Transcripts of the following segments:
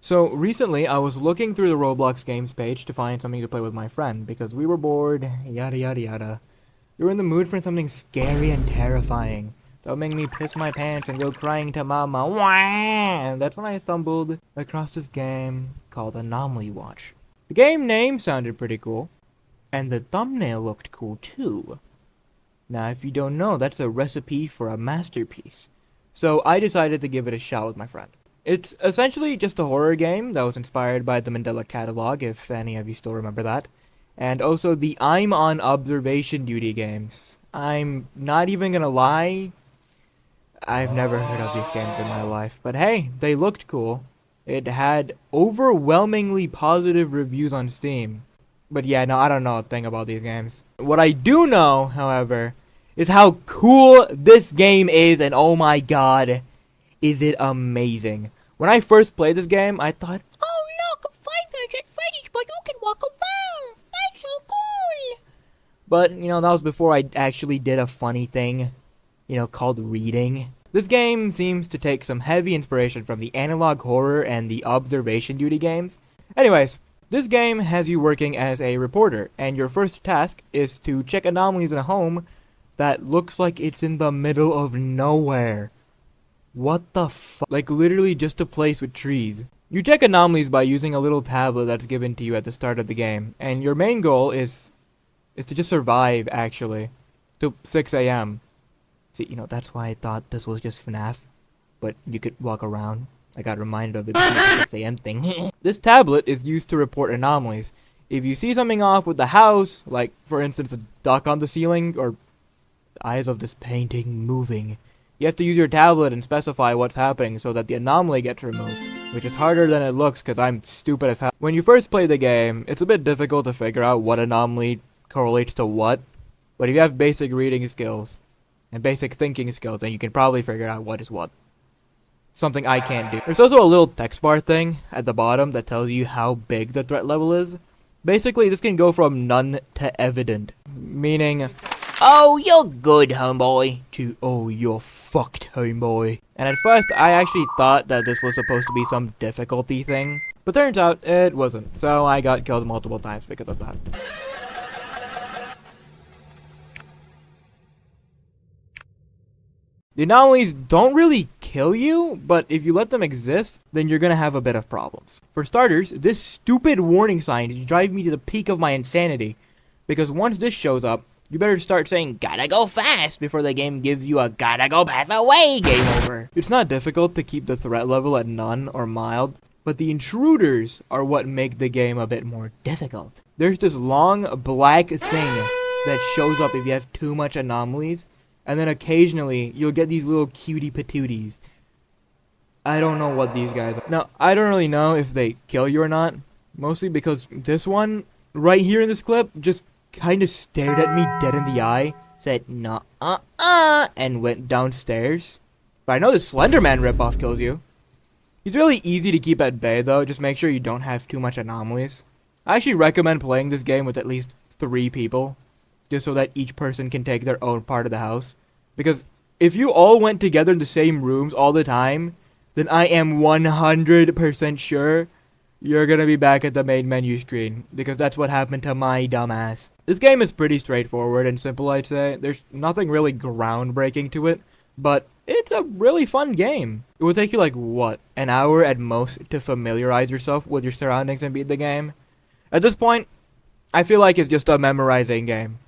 So recently, I was looking through the Roblox games page to find something to play with my friend because we were bored, yada yada yada. We were in the mood for something scary and terrifying that would make me piss my pants and go crying to mama. Wah! And that's when I stumbled across this game called Anomaly Watch. The game name sounded pretty cool, and the thumbnail looked cool too. Now, if you don't know, that's a recipe for a masterpiece. So I decided to give it a shot with my friend. It's essentially just a horror game that was inspired by the Mandela catalog, if any of you still remember that. And also the I'm on observation duty games. I'm not even gonna lie, I've never heard of these games in my life. But hey, they looked cool. It had overwhelmingly positive reviews on Steam. But yeah, no, I don't know a thing about these games. What I do know, however, is how cool this game is, and oh my god, is it amazing. When I first played this game, I thought, oh look, 500 Freddy's, but you can walk around. That's so cool. But, you know, that was before I actually did a funny thing, called reading. This game seems to take some heavy inspiration from the analog horror and the observation duty games. Anyways, this game has you working as a reporter, and your first task is to check anomalies in a home that looks like it's in the middle of nowhere. What the fuck? Like literally just a place with trees. You check anomalies by using a little tablet that's given to you at the start of the game, and your main goal is to just survive, actually, till 6 a.m. See, that's why I thought this was just FNAF, but you could walk around. I got reminded of the 6 a.m. thing. This tablet is used to report anomalies. If you see something off with the house, like for instance a duck on the ceiling, or the eyes of this painting moving, you have to use your tablet and specify what's happening so that the anomaly gets removed, which is harder than it looks because I'm stupid as hell. When you first play the game, it's a bit difficult to figure out what anomaly correlates to what, but if you have basic reading skills and basic thinking skills, then you can probably figure out what is what. Something I can't do. There's also a little text bar thing at the bottom that tells you how big the threat level is. Basically, this can go from none to evident, meaning, oh, you're good, homeboy, to, oh, you're fucked, homeboy. And at first, I actually thought that this was supposed to be some difficulty thing, but turns out it wasn't, so I got killed multiple times because of that. The anomalies don't really kill you, but if you let them exist, then you're gonna have a bit of problems. For starters, this stupid warning sign drives me to the peak of my insanity, because once this shows up, you better start saying, gotta go fast, before the game gives you a gotta go pass away game over. It's not difficult to keep the threat level at none or mild, but the intruders are what make the game a bit more difficult. There's this long black thing that shows up if you have too much anomalies, and then occasionally you'll get these little cutie patooties. I don't know what these guys are. Now, I don't really know if they kill you or not, mostly because this one, right here in this clip, just kind of stared at me dead in the eye, said nah, and went downstairs. But I know the Slenderman ripoff kills you. He's really easy to keep at bay though, just make sure you don't have too much anomalies. I actually recommend playing this game with at least 3 people, just so that each person can take their own part of the house. Because if you all went together in the same rooms all the time, then I am 100% sure you're gonna be back at the main menu screen, because that's what happened to my dumbass. This game is pretty straightforward and simple, I'd say. There's nothing really groundbreaking to it, but it's a really fun game. It would take you like, what, an hour at most to familiarize yourself with your surroundings and beat the game? At this point, I feel like it's just a memorizing game,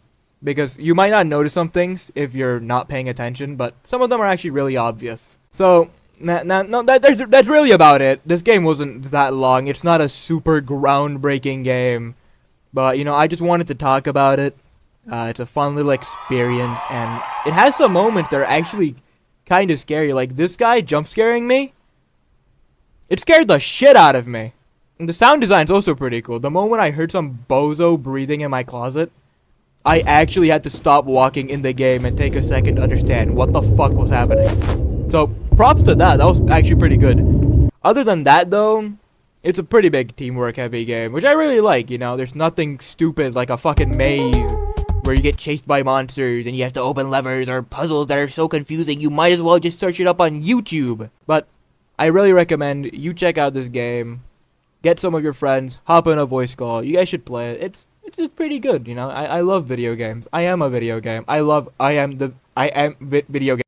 because you might not notice some things if you're not paying attention, but some of them are actually really obvious. So, that's really about it. This game wasn't that long. It's not a super groundbreaking game, but I just wanted to talk about it. It's a fun little experience, and it has some moments that are actually kind of scary. Like this guy jump scaring me. It scared the shit out of me. And the sound design's also pretty cool. The moment I heard some bozo breathing in my closet, I actually had to stop walking in the game and take a second to understand what the fuck was happening. So, props to that. That was actually pretty good. Other than that, though, it's a pretty big teamwork heavy game, which I really like, There's nothing stupid like a fucking maze where you get chased by monsters and you have to open levers, or puzzles that are so confusing you might as well just search it up on YouTube. But I really recommend you check out this game. Get some of your friends, hop in a voice call. You guys should play it. It's pretty good, you know. I love video games. I am a video game. I am video game.